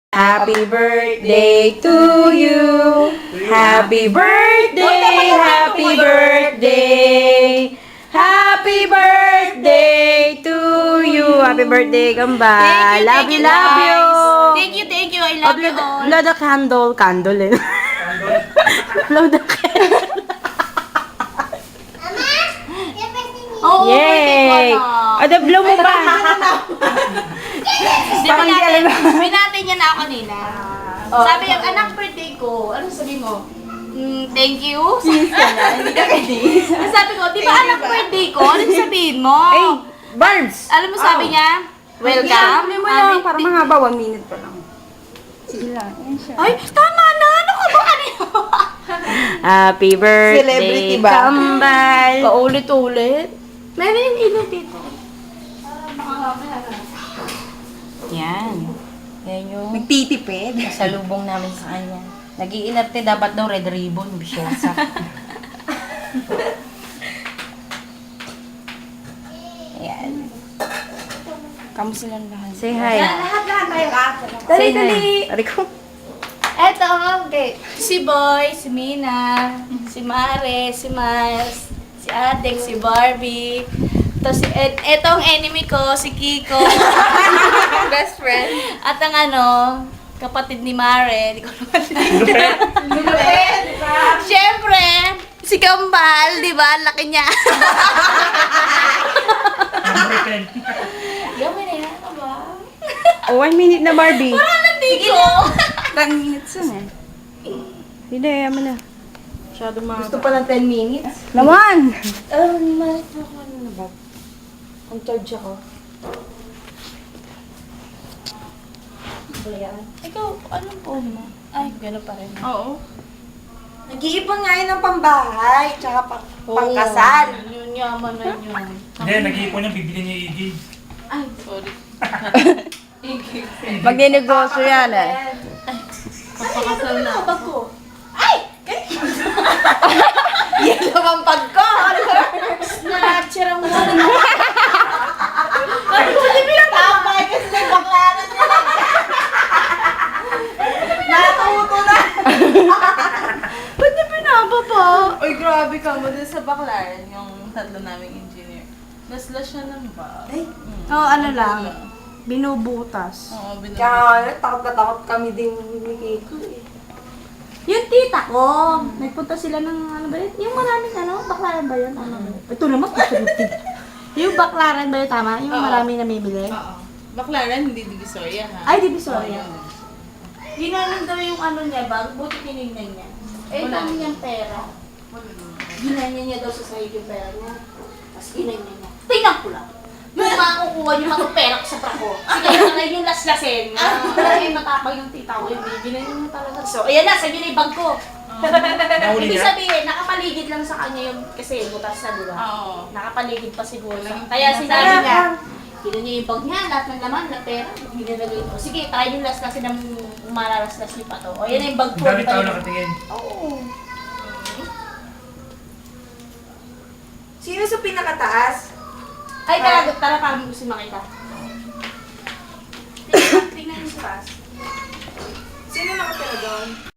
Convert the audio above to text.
Happy birthday to you. Happy birthday, happy birthday. Happy birthday to you. Happy birthday, Gamba. Love you, love you. Thank you. I love you all. Blow the candle. Candle eh. Blow the candle. Oo, Yay! birthday ko na. Ada, blow mo ba? Di ba natin, natin yan ako kanina. Sabi yung anak birthday ko, ano sabi mo? Thank you. Hindi ka kinis. Sabi ko, di ba anak birthday ko? Ano sabihin mo? Ay, Barbs! Alam mo sabi niya? Welcome. Sabi mo lang, para mahaba, 1 minute pa lang. Sige lang, yan siya. Ay, tama na. Ano ka ba kanina? Happy birthday, Celebrity ba? Kambal. Paulit-ulit. Meron yung ilo dito. Yan. Yan yung Nagtitipid. salubong namin sa kanya. Nag-iinarte dapat daw red ribbon, bisyesa. Ayan. Kamu silang lahat. Say hi. Lahat tayo Say hi. Rico. Eto, okay. Si Boy, si Mina, si Mare, si Miles, si Adek, si Barbie. Tapos, eto ang enemy ko, si Kiko. Best friend. At ang kapatid ni Mare. Hindi ko naman Lupet. Siyempre, si Kambal, di ba? Laki niya. Yaman na yan, ano ba? Oh, 1 minute na, Barbie. Parang nandito. 10 minutes yun eh. Hindi, yaman na. Masyado mga... Gusto pa ng 10 minutes? Naman! Malit ako na ba? Ang charge ako. Ikaw, anong phone mo? Ay, gano'n pa rin. Oo. Nag-iipon nga yun ng pambahay, tsaka pangkasal. Yun, yaman na yun. Hindi, nag-iipon niya, bibili niya igig. Ay, sorry. Magninegosyo yan eh. Papakasal na. Ano ba ko? Ay! Yan lang ang pag ko! Snatcher ang wala. Tambay kasi sa baklaran niya. Natuto na! Ba't niya pinababa? Uy, grabe ka mo dun sa Baclaran, yung tatlo naming engineer. Nasla siya ng bag. Oo, ano lang. Binubutas. Oo, Kaya takot na takot kami din ni Kiko eh. Yung tita ko, nagpunta sila ng ano ba yun? Yung maraming baklaran ba yun? Tama ba yun? Ito naman, kusurutin. Yung baklaran ba yun, tama? Yung Oo. maraming namimili? Oo. Baclaran, hindi Divisoria ha? Ay, Divisoria. Oo, Ginanon daw yung niya, bag, buti tinignan niya. Eh, Wala. dami niyang pera. Ginanya niya daw sa sahig yung pera niya. Tapos ginanya niya. Tingnan ko lang. Yung makukuha niyo mga pera ko sa prako. Sige, na yung laslasin. Ay, matapang yung tita ko. Hindi, ginanya niya talaga. So, ayan na, sabi na yung bag ko. Nahuli Ibig niya? sabihin, nakapaligid lang sa kanya yung, kasi butas na, diba? Oo. Nakapaligid pa siguro. Walang Kaya sinabi pinasara. niya, kinuha niya yung bag niya, lahat ng laman, na pera, ginalagay ko. Sige, try yung laslasin ng umaralaslas niyo pa to. O, yan na yung bag ko. Ang dami tao nakatingin. Oo. Sino sa pinakataas? Ay, tara pa gusto makita. Tingnan niyo sa taas. Sino nakatira doon?